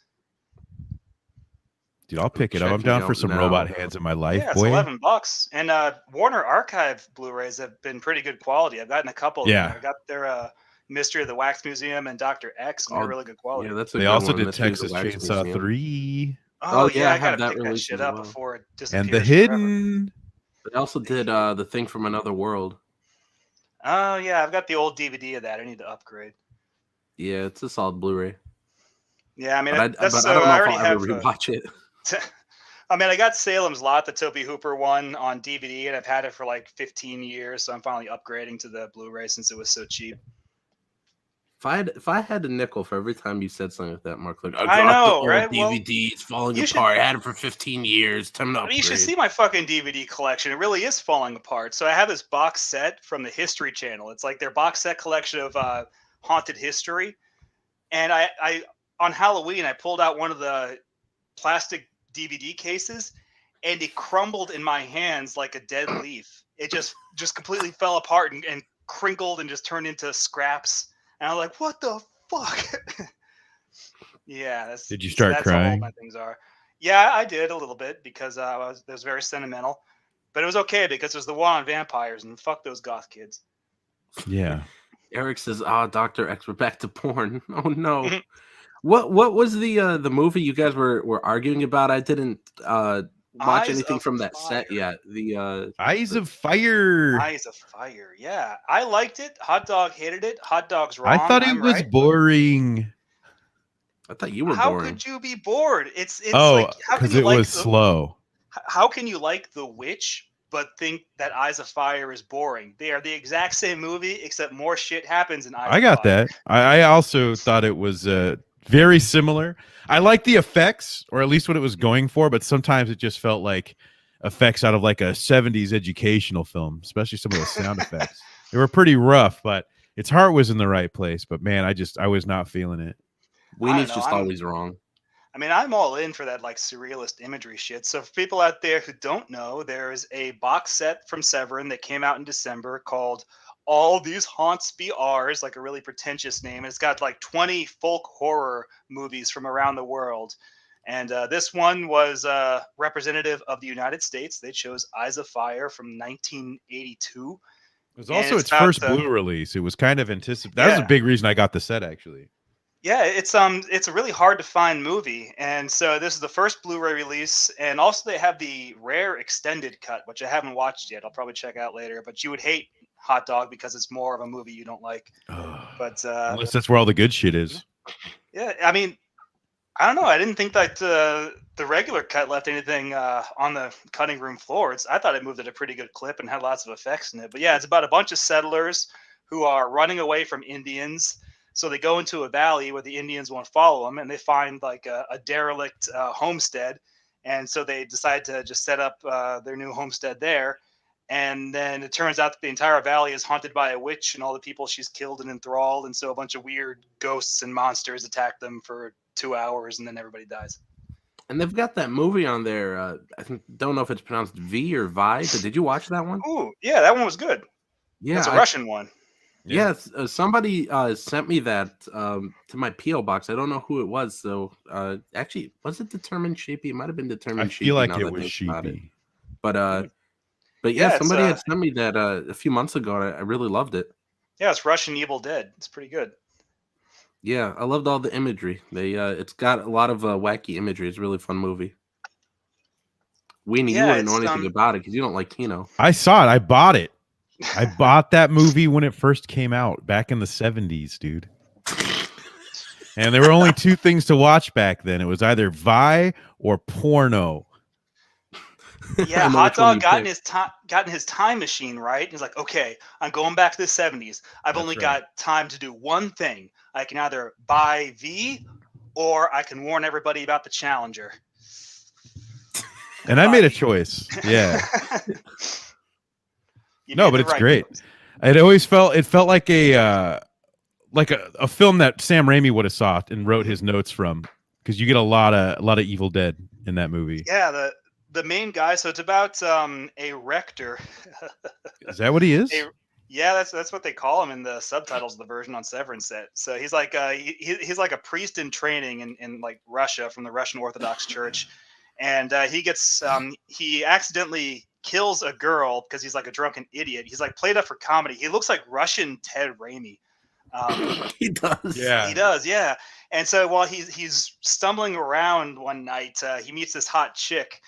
E: Dude, I'll pick it up. I'm
C: checking
E: down for
C: out
E: some
C: now.
E: robot hands in my life,
D: Yeah, it's
E: boy.
D: $11, and Warner Archive Blu-rays have been pretty good quality. I've gotten a couple of them.
E: Yeah.
D: I got their Mystery of the Wax Museum and Dr. X, and they're
C: Oh,
D: really good quality.
C: Yeah, that's a
E: They
C: good
E: also
C: one.
E: did
C: Mystery of the
E: Texas
C: Wax
E: Chainsaw
C: Museum.
E: 3
D: Oh
C: yeah, I
D: I gotta
C: have that
D: pick that
C: released
D: shit
C: as
D: up
C: well.
D: before it
E: and The
D: disappears forever.
E: Hidden.
C: They also did the thing from Another World.
D: Oh yeah, I've got the old DVD of that. I need to upgrade.
C: Yeah, it's a solid Blu-ray.
D: Yeah, I mean
C: But
D: that's
C: I
D: so
C: don't know
D: I
C: if
D: already
C: I'll ever
D: have.
C: rewatch it.
D: I mean, I got Salem's Lot, the Toby Hooper one, on DVD, and I've had it for like 15 years. So I'm finally upgrading to the Blu-ray since it was so cheap.
C: If I had a nickel for every time you said something like that, Mark, like
D: I
C: got
D: know,
C: the old
D: right? Well,
C: DVD, it's falling
D: you should-
C: apart. I had it for 15 years. Time to
D: I mean, you should
C: upgrade.
D: see my fucking DVD collection. It really is falling apart. So I have this box set from the History Channel. It's like their box set collection of haunted history. And I on Halloween, I pulled out one of the plastic DVD cases, and it crumbled in my hands like a dead leaf. It just completely fell apart and crinkled and just turned into scraps. And I'm like, what the fuck? Yeah,
E: Did you start
D: that's how old
E: crying?
D: my things are. Yeah, I did a little bit because it was very sentimental, but it was okay because it was the one on vampires, and fuck those goth kids.
E: Yeah.
C: Eric says, Dr. X, we're back to porn. Oh no. What was the movie you guys were arguing about? I didn't watch
D: Eyes
C: anything
D: of
C: from that
D: Fire.
C: set yet. The
E: Eyes of Fire.
D: Eyes of Fire. Yeah, I liked it. Hot Dog hated it. Hot Dog's wrong.
E: I thought it
D: I'm
E: was
D: right.
E: boring.
C: I thought you were
D: How
C: boring.
D: could you be bored? It's
E: Oh,
D: like how can
E: because
D: you
E: it
D: like
E: was slow.
D: how can you like The Witch but think that Eyes of Fire is boring? They are the exact same movie except more shit happens in Eyes
E: I
D: of
E: got
D: Fire.
E: that. I also thought it was very similar. I like the effects, or at least what it was going for, but sometimes it just felt like effects out of like a 70s educational film, especially some of the sound effects. They were pretty rough, but its heart was in the right place. But man, I was not feeling it.
C: Weenie's
D: know,
C: just
D: I'm-
C: always wrong.
D: I mean, I'm all in for that like surrealist imagery shit. So for people out there who don't know, there's a box set from Severin that came out in December called All These Haunts Be Ours, like a really pretentious name. And it's got like 20 folk horror movies from around the world. And this one was representative of the United States. They chose Eyes of Fire from 1982.
E: It was
D: And
E: also
D: it's
E: its
D: about
E: first
D: the-
E: Blu release. It was kind of anticipated. That was a
D: Yeah.
E: big reason I got the set, actually.
D: Yeah, it's a really hard to find movie, and so this is the first Blu-ray release, and also they have the rare extended cut, which I haven't watched yet. I'll probably check out later. But you would hate Hot Dog because it's more of a movie you don't like. But
E: Unless that's where all the good shit is.
D: yeah, I mean, I don't know. I didn't think that the regular cut left anything on the cutting room floor. I thought it moved at a pretty good clip and had lots of effects in it. But yeah, it's about a bunch of settlers who are running away from Indians. So they go into a valley where the Indians won't follow them, and they find like a derelict homestead. And so they decide to just set up their new homestead there. And then it turns out that the entire valley is haunted by a witch, and all the people she's killed and enthralled. And so a bunch of weird ghosts and monsters attack them for 2 hours, and then everybody dies.
C: And they've got that movie on there. Don't know if it's pronounced V or Vi, but did you watch that one?
D: Ooh, yeah, that one was good.
C: Yeah,
D: It's a Russian one.
C: Yes, somebody sent me that to my PO box. I don't know who it was. So actually, was it Determined Sheepy? It might have been Determined
E: I
C: Sheepy.
E: feel like
C: now
E: it
C: that I
E: was
C: think about it.
E: sheepy.
C: But
D: Yeah,
C: yeah,
D: it's,
C: somebody had sent me that a few months ago, and I really loved it.
D: Yeah, it's Russian Evil Dead. It's pretty good.
C: Yeah, I loved all the imagery. It's got a lot of wacky imagery. It's a really fun movie. Weenie,
D: Yeah,
C: you wouldn't know
D: it's,
C: anything about it because you don't like Kino.
E: I saw it. I bought it. I bought that movie when it first came out back in the 70s, dude. And there were only two things to watch back then. It was either Vi or porno.
D: Yeah,
C: I know
D: Hot
C: which one
D: Dog
C: you
D: got in his time machine, right? He's like, okay, I'm going back to the 70s. I've
E: That's
D: only
E: right.
D: got time to do one thing. I can either buy V
G: or I can warn everybody about the Challenger.
E: And I made a choice. Yeah. No, but it's great. It felt like a film that Sam Raimi would have saw and wrote his notes from, because you get a lot of Evil Dead in that movie.
G: Yeah, the main guy. So it's about a rector.
E: Is that what he is?
G: Yeah, that's what they call him in the subtitles of the version on Severance set. So he's like he's like a priest in training in like Russia, from the Russian Orthodox Church, and he accidentally kills a girl because he's like a drunken idiot. He's like played up for comedy. He looks like Russian Ted Raimi.
C: He does.
E: Yeah.
G: He does, yeah. And so while he's stumbling around one night, he meets this hot chick,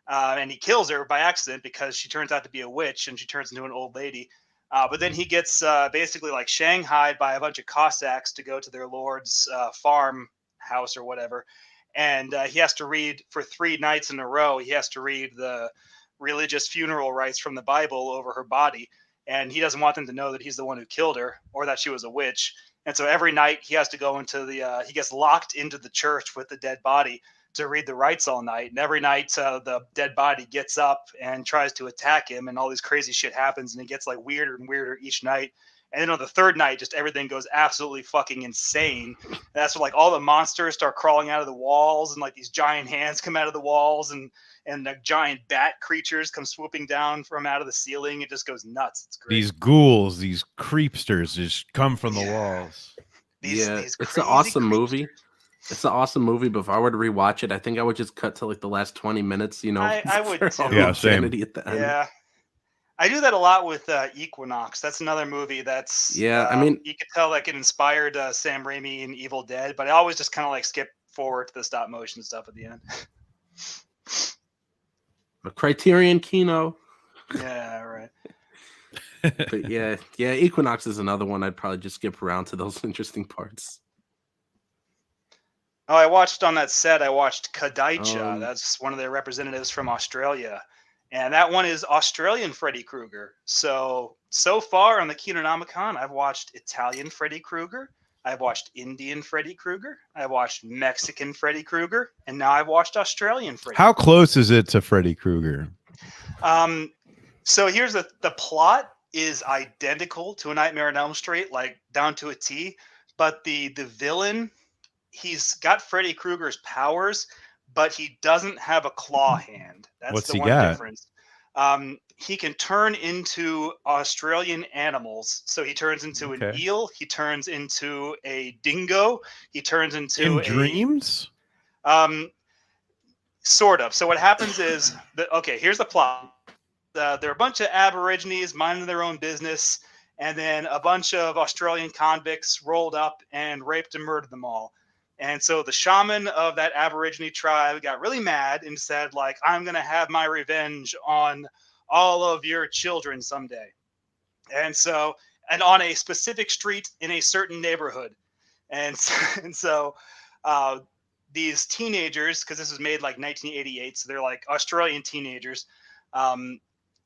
G: and he kills her by accident because she turns out to be a witch, and she turns into an old lady. But then he gets basically like shanghaied by a bunch of Cossacks to go to their lord's farm house or whatever. And he has to read for 3 nights in a row. He has to read the religious funeral rites from the Bible over her body. And he doesn't want them to know that he's the one who killed her or that she was a witch. And so every night he has to go into he gets locked into the church with the dead body to read the rites all night. And every night the dead body gets up and tries to attack him, and all this crazy shit happens, and it gets like weirder and weirder each night. And then on the 3rd night, just everything goes absolutely fucking insane. And that's when like all the monsters start crawling out of the walls, and like these giant hands come out of the walls, and the giant bat creatures come swooping down from out of the ceiling. It just goes nuts. It's great.
E: These ghouls, these creepsters just come from the walls.
C: These it's an awesome movie. It's an awesome movie, but if I were to rewatch it, I think I would just cut to like the last 20 minutes,
G: I would too.
E: Yeah, same.
C: At the end.
G: Yeah. I do that a lot with Equinox. That's another movie that's...
C: Yeah, I mean...
G: You could tell like it inspired Sam Raimi in Evil Dead, but I always just kind of like skip forward to the stop motion stuff at the end.
C: A Criterion Kino.
G: Yeah, right.
C: But yeah, Equinox is another one I'd probably just skip around to those interesting parts.
G: Oh, I watched on that set, I watched Kadaicha. That's one of their representatives from Australia. And that one is Australian Freddy Krueger. So far on the Kinonomicon, I've watched Italian Freddy Krueger. I've watched Indian Freddy Krueger. I've watched Mexican Freddy Krueger. And now I've watched Australian Freddy
E: How close is it to Freddy Krueger?
G: So here's the plot is identical to A Nightmare on Elm Street, like down to a T. But the villain... He's got Freddy Krueger's powers, but he doesn't have a claw hand. That's
E: What's
G: the
E: he
G: one
E: got?
G: difference. He can turn into Australian animals. So he turns into an eel. He turns into a dingo. He turns into
E: dreams?
G: Sort of. So what happens is here's the plot. There are a bunch of Aborigines minding their own business, and then a bunch of Australian convicts rolled up and raped and murdered them all. And so the shaman of that Aborigine tribe got really mad and said, like, I'm going to have my revenge on all of your children someday. And on a specific street in a certain neighborhood. And so these teenagers, because this was made like 1988, so they're like Australian teenagers.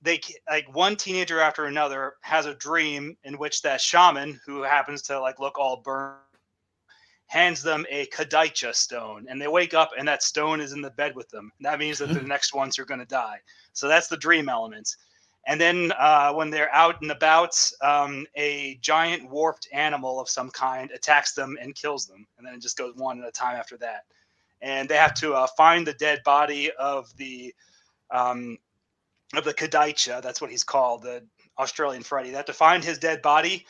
G: They like one teenager after another has a dream in which that shaman, who happens to like look all burned, hands them a Kadaicha stone, and they wake up and that stone is in the bed with them. And that means that the next ones are going to die. So that's the dream element. And then when they're out and about, a giant warped animal of some kind attacks them and kills them. And then it just goes one at a time after that. And they have to find the dead body of the Kadaicha. That's what he's called, the Australian Freddy. They have to find his dead body.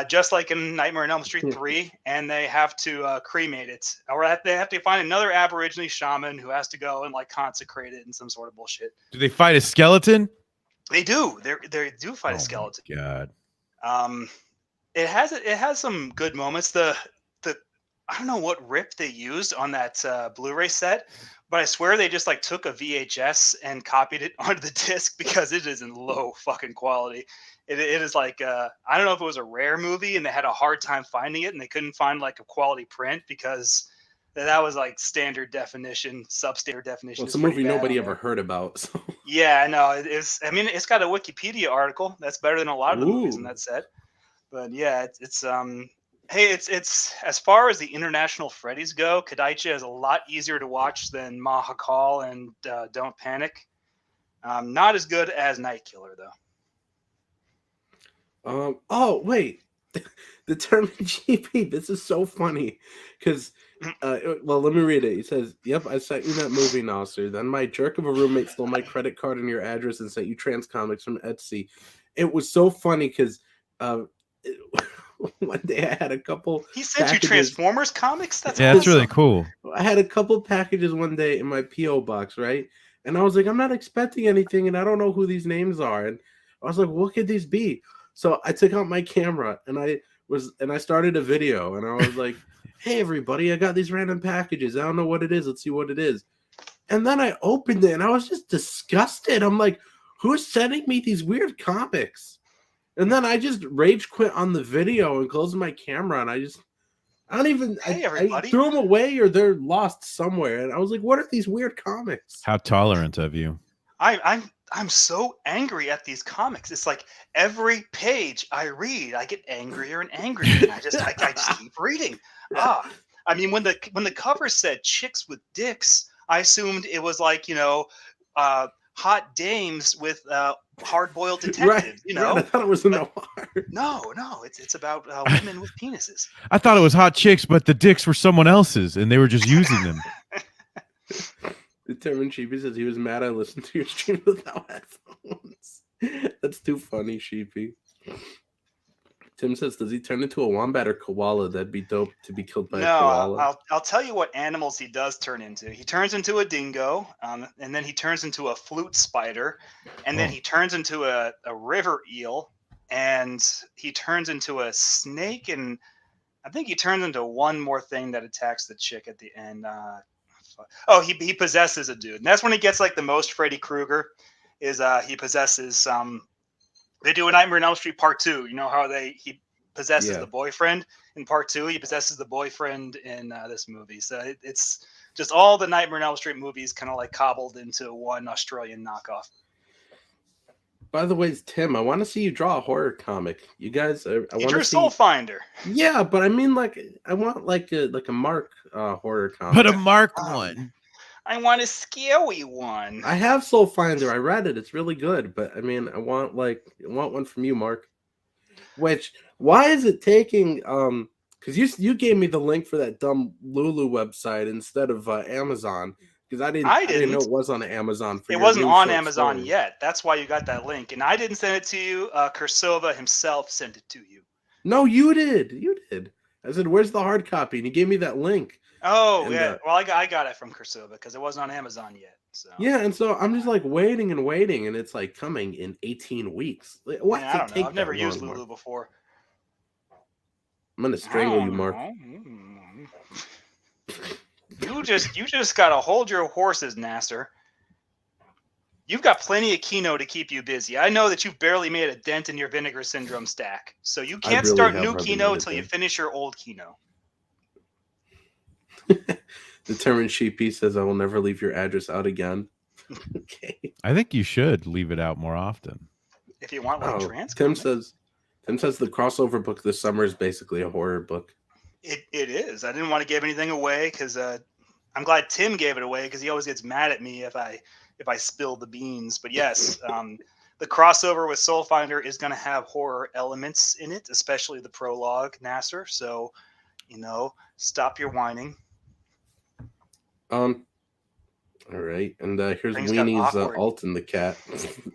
G: Just like in Nightmare on Elm Street 3, and they have to cremate it. Or they have to find another Aborigine shaman who has to go and like consecrate it in some sort of bullshit.
E: Do they fight a skeleton?
G: They do. They do fight a skeleton.
E: God.
G: It has some good moments. The I don't know what rip they used on that Blu-ray set, but I swear they just like took a VHS and copied it onto the disc because it is in low fucking quality. It is like I don't know if it was a rare movie and they had a hard time finding it and they couldn't find like a quality print because that was like standard definition, substandard definition.
C: Well, it's a movie nobody ever heard about. So.
G: Yeah, no, it's. I mean, it's got a Wikipedia article that's better than a lot of the movies in that set. But yeah, it's Hey, it's as far as the international Freddy's go, Kadaicha is a lot easier to watch than Mahakal and Don't Panic. Not as good as Night Killer though.
C: Oh wait, the term GP. This is so funny because, well, let me read it. He says, "Yep, I sent you that movie, Nasser. Then my jerk of a roommate stole my credit card and your address and sent you trans comics from Etsy. It was so funny because, one day I had a couple.
G: He sent
C: packages.
G: you Transformers comics? That's
E: Yeah,
G: awesome.
E: that's really cool.
C: I had a couple packages one day in my PO box, right? And I was like, I'm not expecting anything, and I don't know who these names are. And I was like, what could these be? So I took out my camera and I started a video, and I was like, hey everybody, I got these random packages. I don't know what it is. Let's see what it is. And then I opened it and I was just disgusted. I'm like, who's sending me these weird comics? And then I just rage quit on the video and closed my camera, and I don't even.
G: Hey,
C: I
G: everybody.
C: threw them away or they're lost somewhere. And I was like, "What are these weird comics?"
E: How tolerant of you.
G: I'm so angry at these comics. It's like every page I read, I get angrier and angrier, and I just keep reading. I mean, when the cover said "chicks with dicks," I assumed it was like hot dames with hard-boiled detectives.
C: Right, I thought it was a noir.
G: No, it's about women with penises.
E: I thought it was hot chicks, but the dicks were someone else's, and they were just using them.
C: Determined Sheepy says he was mad I listened to your stream without headphones. That's too funny, Sheepy. Tim says, does he turn into a wombat or koala? That'd be dope to be killed by a koala.
G: I'll tell you what animals he does turn into. He turns into a dingo, and then he turns into a flute spider, and then he turns into a river eel, and he turns into a snake, and I think he turns into one more thing that attacks the chick at the end. He possesses a dude, and that's when he gets like the most Freddy Krueger. Is he possesses They do a Nightmare on Elm Street Part 2. You know how he possesses the boyfriend in Part 2. He possesses the boyfriend in this movie. So it's just all the Nightmare on Elm Street movies kind of like cobbled into one Australian knockoff.
C: By the way, Tim, I want to see you draw a horror comic. You guys, I want to see.
G: Drew Soul Finder.
C: Yeah, but I mean, I want like a Mark horror comic.
E: But a Mark one.
G: I want a scary one.
C: I have Soul Finder. I read it. It's really good. But I mean, I want one from you, Mark. Why is it taking because you gave me the link for that dumb Lulu website instead of Amazon, because I didn't know it was on Amazon.
G: It wasn't on Amazon yet. That's why you got that link, and I didn't send it to you. Kursova himself sent it to you.
C: No, you did. You did. I said, "Where's the hard copy?" And he gave me that link.
G: Oh, yeah. Well, I got it from Kursova because it wasn't on Amazon yet. So
C: yeah, and so I'm just like waiting, and it's like coming in 18 weeks. What?
G: I don't know. I've never used Lulu before.
C: I'm gonna strangle you, Mark.
G: You just gotta hold your horses, Nasser. You've got plenty of Kino to keep you busy. I know that you've barely made a dent in your Vinegar Syndrome stack, so you can't start new Kino until you finish your old Kino.
C: Determined Sheepy says, I will never leave your address out again. Okay.
E: I think you should leave it out more often.
G: If you want trans.
C: Tim says the crossover book this summer is basically a horror book. It
G: is. I didn't want to give anything away because I'm glad Tim gave it away because he always gets mad at me if I spill the beans. But yes, the crossover with Soul Finder is going to have horror elements in it, especially the prologue, Nasser. So, stop your whining.
C: All right, and here's Weenie's alt in the cat.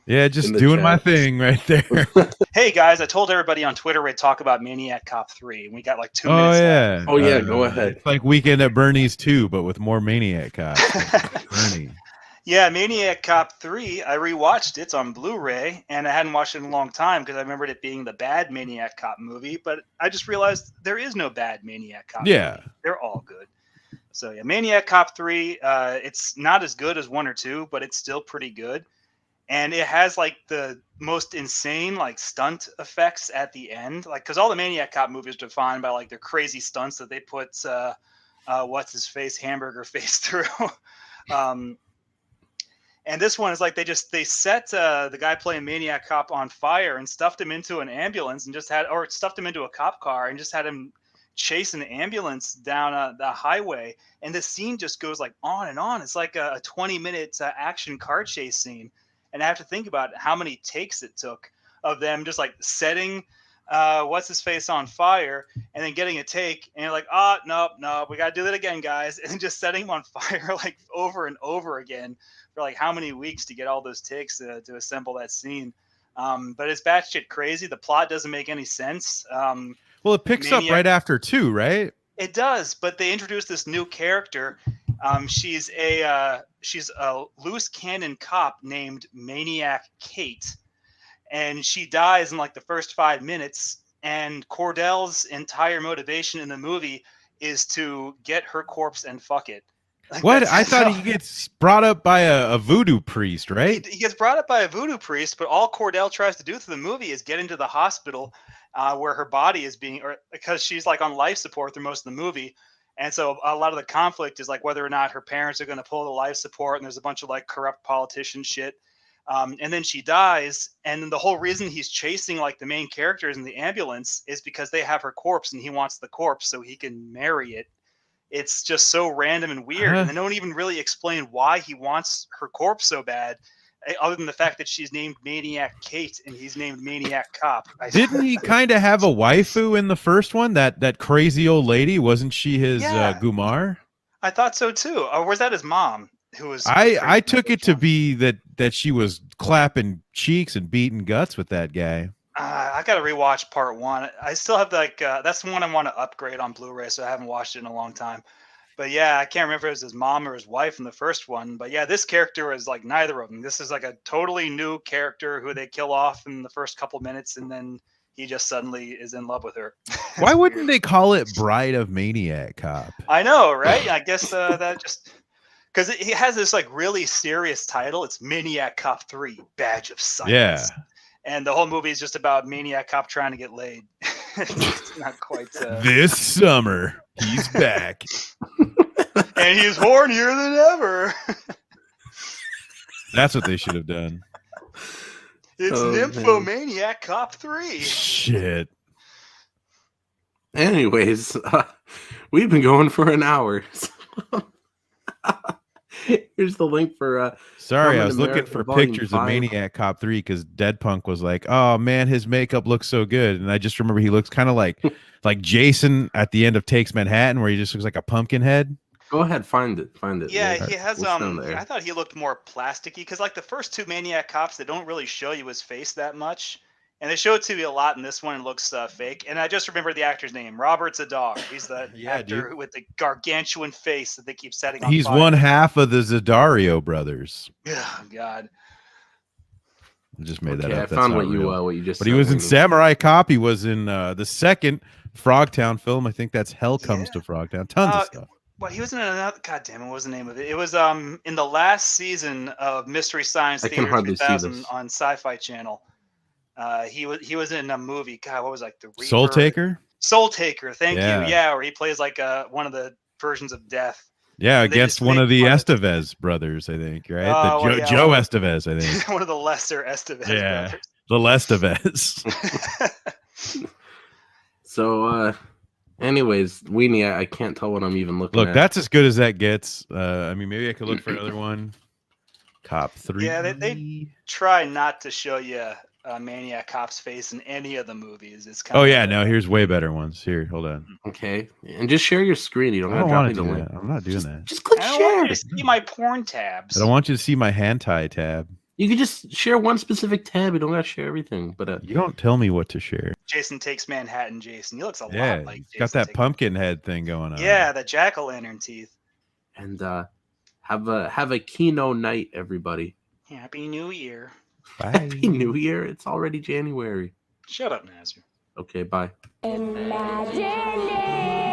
E: Yeah, just doing my thing right there.
G: Hey guys, I told everybody on Twitter we'd talk about Maniac Cop 3, and we got like 2 minutes.
C: Left. Oh yeah, go ahead.
E: It's like Weekend at Bernie's 2, but with more Maniac Cops. Bernie.
G: Yeah, Maniac Cop 3. I rewatched it. It's on Blu-ray, and I hadn't watched it in a long time because I remembered it being the bad Maniac Cop movie. But I just realized there is no bad Maniac Cop.
E: Yeah,
G: movie. They're all good. So yeah, Maniac Cop 3, it's not as good as 1 or 2, but it's still pretty good. And it has like the most insane like stunt effects at the end. Like, cause all the Maniac Cop movies are defined by like their crazy stunts that they put what's his face, Hamburger Face through. And this one is like they set the guy playing Maniac Cop on fire and stuffed him into an ambulance and stuffed him into a cop car and just had him
D: chasing an ambulance down the highway, and the scene just goes like on and on. It's like a 20-minute action car chase scene, and I have to think about how many takes it took of them just like setting what's his face on fire, and then getting a take, and you're like, oh no, we gotta do that again, guys, and then just setting him on fire like over and over again for like how many weeks to get all those takes to assemble that scene. But it's batshit crazy. The plot doesn't make any sense.
E: Well, it picks up right after 2, right?
D: It does, but they introduced this new character. She's a loose cannon cop named Maniac Kate, and she dies in like the first 5 minutes. And Cordell's entire motivation in the movie is to get her corpse and fuck it. Like,
E: what? I thought he gets brought up by a voodoo priest, right?
D: He gets brought up by a voodoo priest, but all Cordell tries to do through the movie is get into the hospital where her body is being, or because she's like on life support through most of the movie. And so a lot of the conflict is like whether or not her parents are going to pull the life support, and there's a bunch of like corrupt politician shit. And then she dies, and then the whole reason he's chasing like the main characters in the ambulance is because they have her corpse, and he wants the corpse so he can marry it. It's just so random and weird, and they don't even really explain why he wants her corpse so bad, other than the fact that she's named Maniac Kate and he's named Maniac Cop.
E: Didn't he kind of have a waifu in the first one? That crazy old lady, wasn't she his Gumar?
D: I thought so too. Or was that his mom? Who was?
E: I took it to be that she was clapping cheeks and beating guts with that guy.
D: I got to rewatch part 1. I still have like that's the one I want to upgrade on Blu-ray, so I haven't watched it in a long time. But yeah, I can't remember if it was his mom or his wife in the first one. But yeah, this character is like neither of them. This is like a totally new character who they kill off in the first couple minutes, and then he just suddenly is in love with her.
E: Why wouldn't they call it Bride of Maniac Cop?
D: I know, right? I guess that just because he has this like really serious title. It's Maniac Cop 3: Badge of Silence.
E: Yeah.
D: And the whole movie is just about Maniac Cop trying to get laid. It's not quite.
E: This summer, he's back.
D: And he's hornier than ever.
E: That's what they should have done.
D: It's Nymphomaniac Cop 3.
E: Shit.
C: Anyways, we've been going for an hour. Here's the link for
E: sorry, I was looking for pictures of Maniac Cop 3 because Dead Punk was like, oh man, his makeup looks so good. And I just remember he looks kind of like Jason at the end of Takes Manhattan, where he just looks like a pumpkin head.
C: Go ahead, find it.
D: Yeah, he has I thought he looked more plasticky because like the first 2 Maniac Cops, they don't really show you his face that much. And they show it to you a lot in this one. It looks fake. And I just remember the actor's name, Robert Zadar. He's the actor with the gargantuan face that they keep setting on
E: He's
D: fire.
E: one half of the Zadario brothers.
D: Oh, God.
E: I just made that up.
C: I found what you just
E: But he was in Samurai Cop. He was in the second Frogtown film. I think that's Hell Comes to Frogtown. Tons of stuff.
D: Well, he was in another. God damn it! What was the name of it? It was in the last season of Mystery Science Theater 2000 on Sci-Fi Channel. He was in a movie. God, what was like the Reaper?
E: Soul Taker?
D: Soul Taker. Thank you. Yeah, where he plays like one of the versions of Death.
E: Yeah, against one of the Estevez brothers, I think. Right? Joe Estevez, I think.
D: One of the lesser Estevez brothers.
E: The Lestevez.
C: So, anyways, Weenie, I can't tell what I'm even looking at.
E: Look, that's as good as that gets. I mean, maybe I could look for another one. Cop 3.
D: Yeah, they try not to show you Maniac Cop's face in any of the movies. It's kind of
E: no, here's way better ones. Here, hold on.
C: Okay, and just share your screen. You don't have to drop me the link.
E: I'm not doing that.
C: Just click share.
D: I don't want you to see my porn tabs.
E: I don't want you to see my hentai tab.
C: You could just share one specific tab. You don't got to share everything. But
E: you don't tell me what to share.
D: Jason Takes Manhattan. Jason, he looks a lot like Jason.
E: Got that pumpkin head thing going on.
D: Yeah, the jack-o'-lantern teeth.
C: And have a Kino night, everybody.
D: Happy New Year.
E: Bye.
C: Happy New Year. It's already January.
D: Shut up, Nazir.
C: Okay, bye.
H: Imagination.